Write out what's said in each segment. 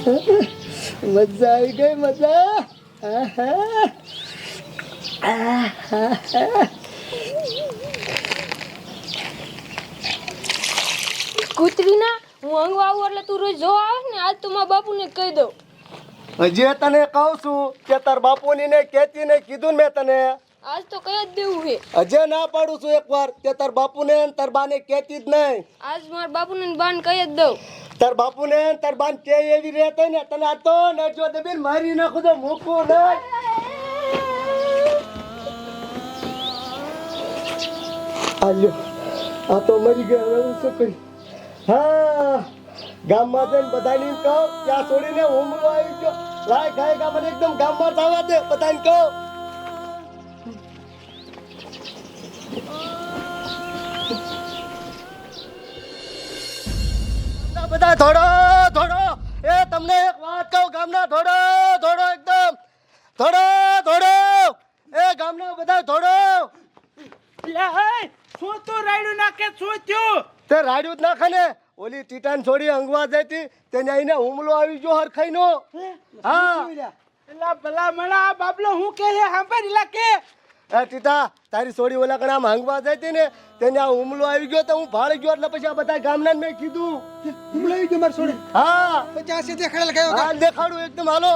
મજા આવી ગઈ મજા. કૂતરીના હું અંગવા આવું એટલે તું રોજ જોવા આવે ને આજ તું મારા બાપુને કહી દઉં. હજી તને કહું છું કે તાર બાપુની ને કેતી ને કીધું ને મેં તને. આજ તો કઈ જ દેવું છે. હજે ના પાડું છું એકવાર કે તાર બાપુને ને તાર બાને કેતી જ નહીં. આજ મારા બાપુને બાન કહી જ દઉં. તાર બાપુને ને તાર બાન કે એવી રહેત ને તને આ તો નજો દબીન મારી નાખું તો મૂકું નહીં. આલ્યો આ તો મરી ગયા હવે હું શું કરી. હા ગામમાં જઈને બધાને કહો ત્યાં છોડીને હુમલો આવી ગયો. લાય ગાય ગામને એકદમ ગામમાં જવા દે બધાને કહો. બધા ધોડો ધોડો. એ તમને એક વાત કહું ગામના ધોડો ધોડો એકદમ ધોડો ધોડો. એ ગામના બધા ધોડો. શું તું રાયડું નાખે શું થયું? તે રાડ્યું જ નાખે ને ઓલી ટીટાન છોડી અંગવા જતી તેને આઈને હુમલો આવી ગયો હરખાઈનો. હા એલા ભલા મણા બાબલો હું કહે છે સાંભળ એલા કે એ ટીટા તારી છોડી ઓલા કણા માંગવા જતી ને તેને આ હુમલો આવી ગયો તો હું ભાળી ગયો એટલે પછી આ બધા ગામના મેં કીધું હુમલો આવી ગયો મારી છોડે. હા પછી આ સીધે ખડેલ ગયો હા દેખાડું એકદમ હાલો.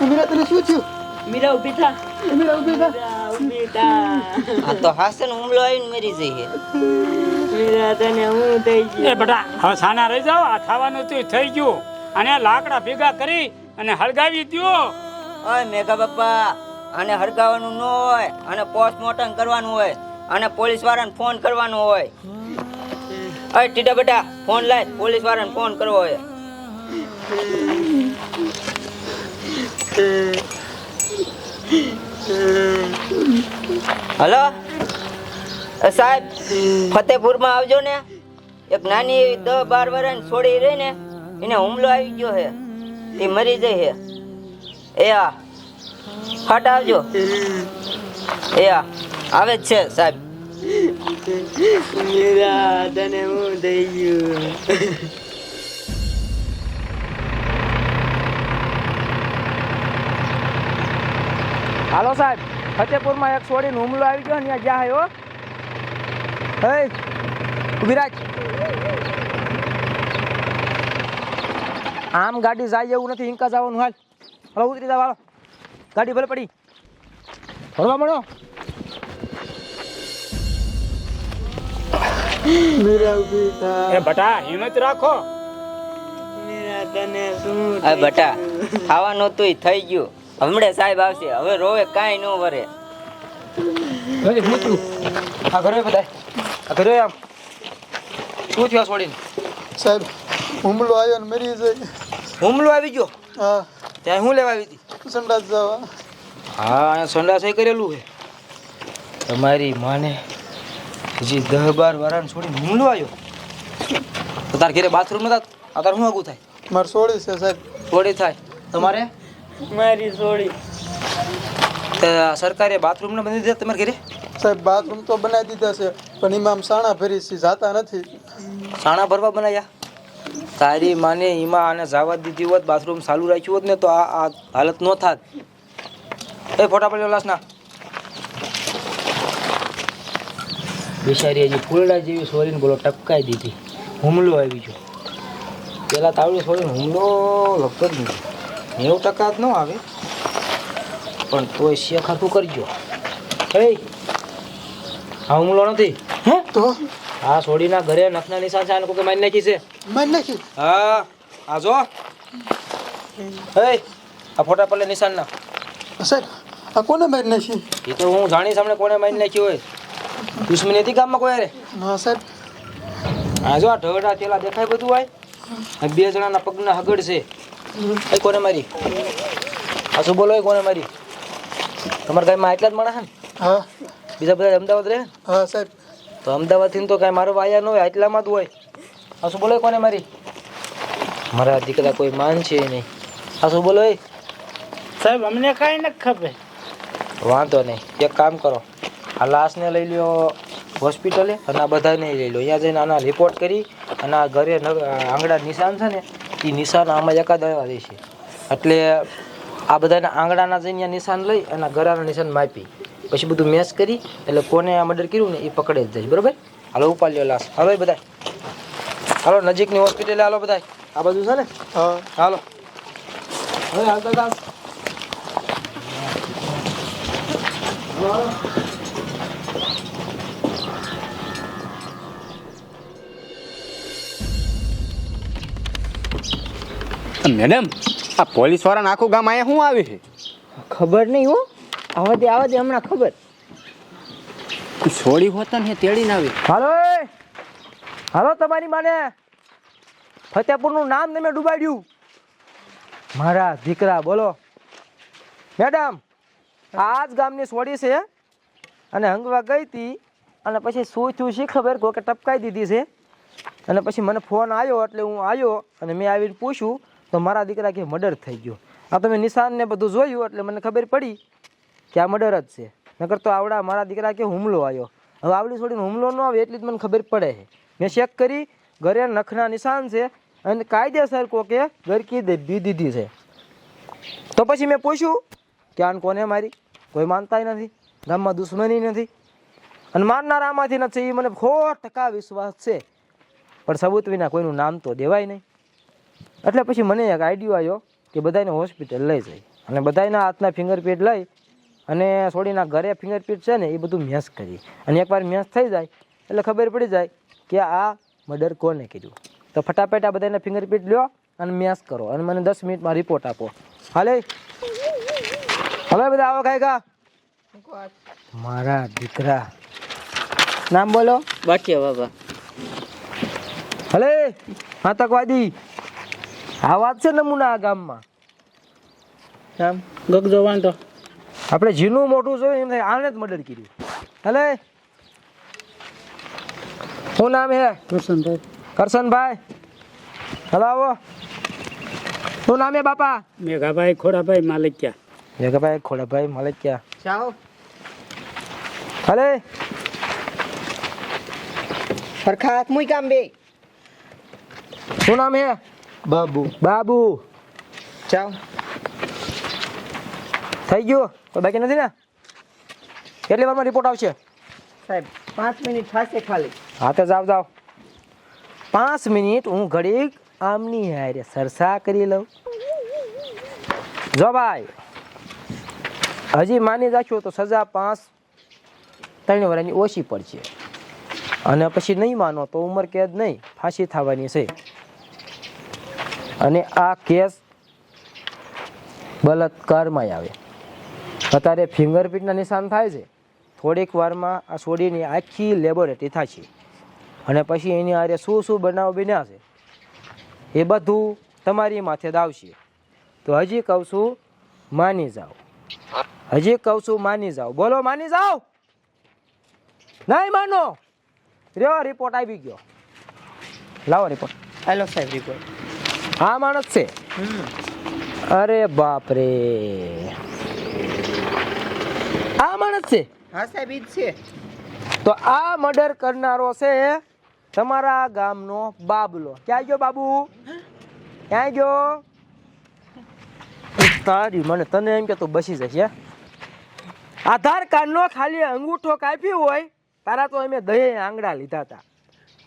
મીરા તને શું થયું? મીરા ઉભી થા. મીરા ઉભી થા. ઉભી થા. આ તો હાસન હુમલો આવીને મરી જઈએ. મીરા તને હું થઈ ગયું. એ બેટા હવે સાના રહી જાઓ. આ ખાવાનું તો થઈ ગયું અને લાકડા ભેગા કરી અને હળગાવી દ્યો. ઓય મેઘા બાપા આને હરગાવાનું ન હોય અને પોસ્ટમોર્ટમ કરવાનું હોય અને પોલીસ વાળાને ફોન કરવાનો હોય. ઓય ટીડા બેટા ફોન લાય પોલીસ વાળાને ફોન કરવો હોય. હલો સાહેબ ફતેપુરમાં આવજો ને. એક નાની એવી 10-12 વર્ષની છોડી રહી ને એને હુમલો આવી ગયો છે. એ મરી જાય છે. એ હા ફટ આવજો. એ હા આવે જ છે સાહેબ. મીરા તને હું થઈ ગયું. હાલો સાહેબ ફતેપુરમાં એક છોડીને હુમલો આવી ગયો ને ત્યાં જ્યાં હે ઉભી રાખ. આમ ગાડી જાય એવું નથી ઇન્કા જવાનું. હાલ હલો ઉતરી જાવ. હાલો ગાડી ભલે પડી હળવા મળો. મીરા ઉભી થા. એ બેટા હિંમત રાખો. મીરા તને શું આ બટા ખાવાનું તો થઈ ગયું. હમણે સાહેબ આવશે હવે રોવે કાંઈ ન વરે. આ ઘરે બધા આ ઘરે આમ શું થયું છોડીને? સાહેબ હુમલો આવ્યો ને મરી જાય. હુમલો આવી ગયો? હા ત્યાં શું લેવા આવી હતી? સંડાસ જવા. હા અહીંયા સંડાસ કરેલું છે. તમારી માને હજી 10-12 વાળાને છોડીને હુમલો આવ્યો તો તાર ઘરે બાથરૂમ નતા? આ તાર શું આગું થાય? મારે છોડી છે સાહેબ. થોડી થાય તમારે? મારી છોડી. સરકારે બાથરૂમ ને બંધી દીધા તમારે ઘરે? સાહેબ બાથરૂમ તો બનાવી દીધા છે પણ એમાં આમ સાણા ભરી છે જાતા નથી. સાણા ભરવા બનાવ્યા? તારી માને એમાં આને જવા દીધી હોત બાથરૂમ ચાલુ રાખ્યું હોત ને તો આ હાલત ન થાત. એ ફોટા પડ્યો લાસના. બિચારી હજી ફૂલડા જેવી છોરીને બોલો ટપકાઈ દીધી. હુમલો આવી ગયો. પેલા તાવડી છોડીને હુમલો લગભગ 90% જ ન આવે પણ તોય શેખાતું કરજો. હે આ હુમલો નથી. હે તો આ છોડીના ઘરે નખના નિશાન છે. આને કોઈ મારી નાખી છે? મારી નાખી? હા આ જો. હે આ ફોટા પર નિશાન ના. સાહેબ આ કોને મારી નાખી? એ તો હું જાણી સામે કોને મારી નાખી હોય. દુશ્મની હતી ગામમાં કોઈ રે? ના સાહેબ. આ જો આ ઢગડા તેલા દેખાય બધું હોય. આ 2 જણાના પગના હગડ છે. એ કોને મારી? આ શું બોલો? કોને મારી? તમારા ગામમાં એટલા જ માણસ છે ને? હા બીજા બધા અમદાવાદ રહે? હા સાહેબ. તો અમદાવાદથી તો કાંઈ મારો વાયા ન હોય, આટલામાં જ હોય. આ શું બોલે કોને મારી? મારા દીકરા કોઈ માન છે નહીં. આ શું બોલો? સાહેબ અમને કાંઈ નથી ખબર. વાંધો નહીં, એક કામ કરો, આ લાશને લઈ લ્યો હોસ્પિટલે અને આ બધાને લઈ લો. અહીંયા જઈને આના રિપોર્ટ કરી અને આ ઘરે આંગળા નિશાન છે ને એ નિશાન આમાં એકાદ આવ્યા રહેશે. એટલે આ બધાના આંગળાના જઈને અહીંયા નિશાન લઈ અને ગળાના નિશાન માપી પછી બધું મેચ કરી એટલે કોને આ મર્ડર કર્યું ને એ પકડે જ જાય. બરાબર? હાલો ઉપાડ લ્યો લાશ. હાલો બધા, હાલો નજીકની હોસ્પિટલે હાલો બધા. આ બધું છે ને? હા. હાલો હવે હાલતા જાઓ. મેડમ, આ પોલીસ વાળાને આખું ગામ અહીંયા શું આવે છે? ખબર નહીં હો. આવા દે હમણાં ખબર. છોડી હોતા ને તેડીને આવે. હાલો હાલો, તમારી માને ફતેપુરનું નામ તમે ડૂબાડ્યું. મારા દીકરા બોલો. મેડમ, આ જ ગામની સોડી છે અને હંગવા ગઈ હતી અને પછી શું થયું શી ખબર, કોકે ટપકાઈ દીધી છે અને પછી મને ફોન આવ્યો એટલે હું આવ્યો અને મેં આવીને પૂછ્યું તો મારા દીકરા કે મર્ડર થઈ ગયો. આ તમે નિશાન ને બધું જોયું એટલે મને ખબર પડી કે આ મર્ડર જ છે. નકર તો આવડા મારા દીકરા કે હુમલો આવ્યો. હવે આવડી છોડીને હુમલો ન આવે એટલી જ મને ખબર પડે છે. મેં ચેક કરી, ઘરે નખના નિશાન છે અને કાયદેસર કોકે ગરકી દીધી છે. તો પછી મેં પૂછ્યું કે આને કોને મારી? કોઈ માનતાય નથી, ગામમાં દુશ્મની નથી અને મારનાર આમાંથી નથી. એ મને 100% વિશ્વાસ છે, પણ સબૂત વિના કોઈનું નામ તો દેવાય નહીં. એટલે પછી મને એક આઈડિયો આવ્યો કે બધાને હોસ્પિટલ લઈ જાય અને બધાના હાથના ફિંગરપ્રિન્ટ લઈ અને છોડીના ઘરે ફિંગરપ્રિન્ટ છે ને એ બધું મેચ કરી અને એકવાર મેચ થઈ જાય એટલે ખબર પડી જાય કે આ મર્ડર કોને કર્યું. તો ફટાફટ આ બધાના ફિંગરપ્રિન્ટ લ્યો અને મેચ કરો અને મને 10 મિનિટમાં રિપોર્ટ આપો. હાલે હવે બધા આવો કાંઈ મારા દીકરા નામ બોલો. બાકી બાબા. હલે આતંકવાદી આ વાત છે નમૂના આ ગામમાં. નામ ગગજો વાંધો. આપણે જીનું મોટું જોયું એમ થાય આને જ મર્ડર કર્યું. હલે શું નામ હે? કરશનભાઈ. કરશનભાઈ. હલો આવો. શું નામ હે બાપા? મેઘાભાઈ ખોડાભાઈ માલિકિયા. મેઘાભાઈ ખોડાભાઈ માલિકિયા. જાઓ. હલે સરખા હાથ મુઈ કામ બે. શું નામ હે? બાબુ. બાબુ. જાઓ. થઈ ગયું? કોઈ બાકી નથી ને? કેટલી વારમાં રિપોર્ટ આવશે? સાહેબ 5 મિનિટ થશે ખાલી. હા તો જાઓ જાઓ. 5 મિનિટ હું ઘડીક આમની હારે સરસા કરી લઉં. જો ભાઈ હજી માની રાખ્યો તો સજા 5-3 વર્ષની ઓછી પડશે અને પછી નહીં માનો તો ઉંમર કેદ નહીં, ફાંસી થવાની છે. અને આ કેસ બલાત્કારમાં આવે. અત્યારે ફિંગરપ્રિન્ટના નિશાન થાય છે, થોડીક વારમાં આ છોડીની આખી લેબોરેટરી થશે અને પછી એની હારે શું બનાવ બન્યા છે એ બધું તમારી માથે જ આવશે. તો હજી કહું છું માની જાઓ, હજી કહું છું માની જાઓ. બોલો માની જાઓ. નહીં માનો રહ્યો રિપોર્ટ આવી ગયો. લાવો રિપોર્ટ. હેલો સાહેબ રિપોર્ટ. આ માણસ છે. અરે બાપ રે, આ માણસ છે. હા સાહેબ ઈ જ છે. તો આ મર્ડર કરનારો છે તમારા ગામનો બાબલો. ક્યાં ગયો બાબુ? ક્યાં ગયો? તારી મને તને એમ કે તું બસી જશે. આધાર કાર્ડ નો ખાલી અંગૂઠો કાપ્યો હોય તારા તો અમે દહે આંગળા લીધા હતા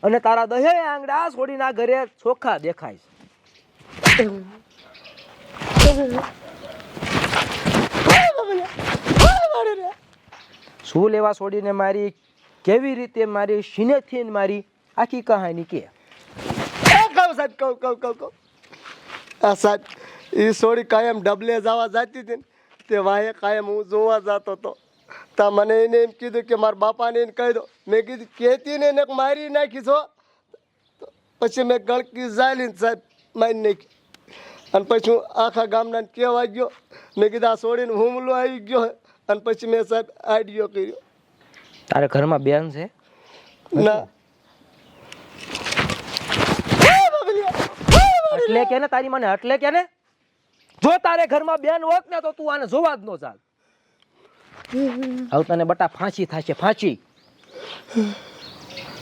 અને તારા દહે આંગળા છોડીના ઘરે ચોખ્ખા દેખાય છે. શું લેવા છોડીને મારી, કેવી રીતે મારી, શીનેથી મારી, આખી કહાની કે. કહું સાહેબ કહું. આ સાહેબ એ સોડી કાયમ ડબલે જવા જતી હતી ને તે વાહે કાયમ હું જોવા જતો હતો. તા મને એને એમ કીધું કે મારા બાપાને એને કહી દો. મેં કીધું કહેતી ને એને મારી નાખી છો. પછી મેં ગળકી ઝાલીને સાહેબ મારી નાખી અને પછી હું આખા ગામના કહેવા ગયો. મેં કીધું આ છોડીને હુમલો આવી ગયો અને પછી મેં સાહેબ આઈડિયો કર્યો. તારે ઘરમાં બેન છે? ના એટલે કે ને તારી મને એટલે કે ને જો તારે ઘરમાં બેન હોત ને તો તું આને જોવા જ ન ચાલ. હવે તને બટા ફાંસી થશે, ફાંસી.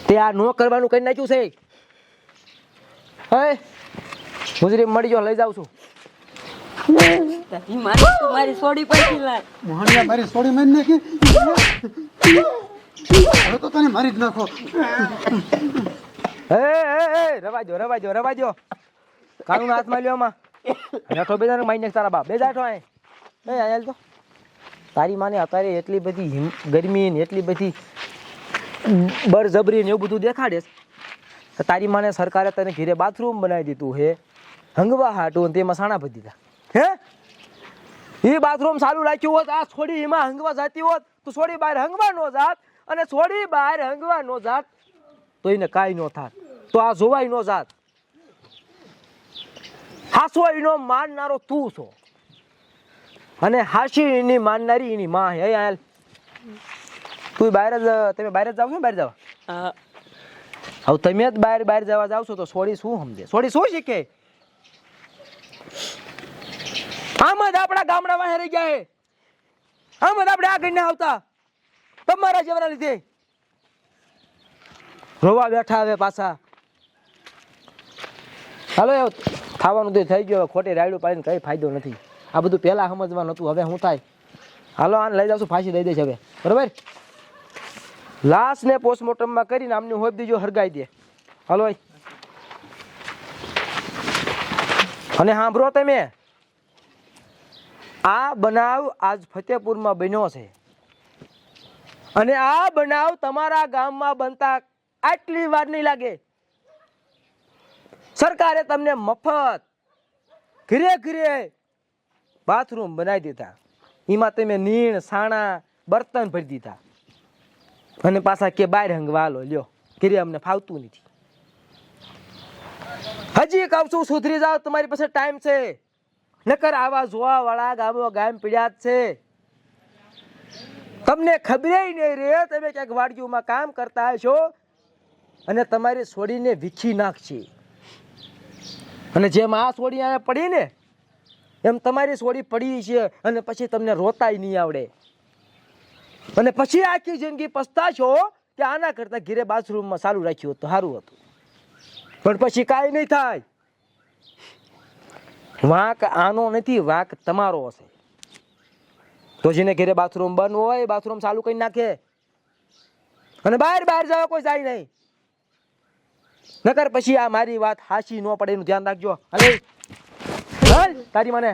તે આ નો કરવાનું કરી નાખ્યું છે. હે મુજરીમ મળી ગયો, લઈ જાઉં છું. મારી સોડી પૈકી લાય. મોહનિયા મારી સોડી મારી નાખી. હવે તો તને મારી જ નાખો. હે રવા દો. કાનૂન હાથમાં લ્યો આમાં. હેઠો બેજાને મારી નાખ તારા બાપ. બે જાઠો આય. એ આયલ તો તારી માને અત્યારે એટલી બધી ગરમી ને એટલી બધી બળજબરી ને એવું બધું દેખાડે છે. તારી માને સરકારે તને ઘરે બાથરૂમ બનાવી દીધું હે હંગવા હાટું, અને તેમાં સાણા ભરી દીધા. હે એ બાથરૂમ સારું રાખ્યું હોત, આ છોડી એમાં હંગવા જાતી હોત, તો છોડી બહાર હંગવા નો જાત, અને છોડી બહાર હંગવા નો જાત તો એને કાંઈ નો થાત, તો આ જોવાય નો જાત. હાસો એનો માનનારો તું છો, અને હાસી એની માનનારી એની માં. હે આયલ તું બહાર જ, તમે બહાર જ જાવ છો? બહાર જવા હવે તમે જ બહાર જવા જાવ છો તો છોડી શું સમજે? છોડી શું શીખે? આમ જ આપણા ગામડા વાહે રહી ગયા હે, આમ જ આપણે આગળ ના આવતા તમારા જેવડા લીધે રોવા બેઠા હવે પાછા. હાલો ખાવાનું તો થઈ ગયું, ખોટી રાયડું પાડીને કઈ ફાયદો નથી. આ બધું પહેલા સમજવા નતું, હવે શું થાય? હાલો આને લઈ જાવશું, ફાંસી દઈ દઈશ હવે, બરોબર? લાશ ને પોસ્ટમોર્ટમમાં કરીને આમની હોપ દીજો, હરગાઈ દે. હાલો અને સાંભળો તમે, આ બનાવ આજ ફતેપુરમાં બન્યો છે, અને આ બનાવ તમારા ગામમાં બનતા આટલી વાર નહીં લાગે. સરકારે તમને મફત ઘરે બાથરૂમ બનાવી દીધા, એમાં તમે નીણ સાણા બર્તન ભરી દીધા, અને પાછા કે બહાર હંગવા લો લ્યો, ઘરે અમને ફાવતું નથી. હજી કહું છું સુધરી જાવ, તમારી પાસે ટાઈમ છે. નકર આવા જોવા વાળા ગામ પીડ્યા જ છે. તમને ખબર નહીં રે, તમે ક્યાંક વાડીઓમાં કામ કરતા હશો અને તમારી છોડીને વીખી નાખશે, અને જેમ આ છોડી અહીંયા પડી ને એમ તમારી છોડી પડી છે, અને પછી તમને રોતાય નહીં આવડે, અને પછી આખી જિંદગી પસ્તાશો કે આના કરતા ઘરે બાથરૂમમાં સારું રાખ્યું હોત તો સારું હતું. પણ પછી કાંઈ નહીં થાય. વાંક આનો નથી, વાંક તમારો હશે. તો જેને ઘરે બાથરૂમ બંધ હોય, બાથરૂમ ચાલુ કરી નાખે, અને બહાર જવા કોઈ જાય નહીં. નકર પછી આ મારી વાત હાચી ન પડે એનું ધ્યાન રાખજો. અરે તારી મને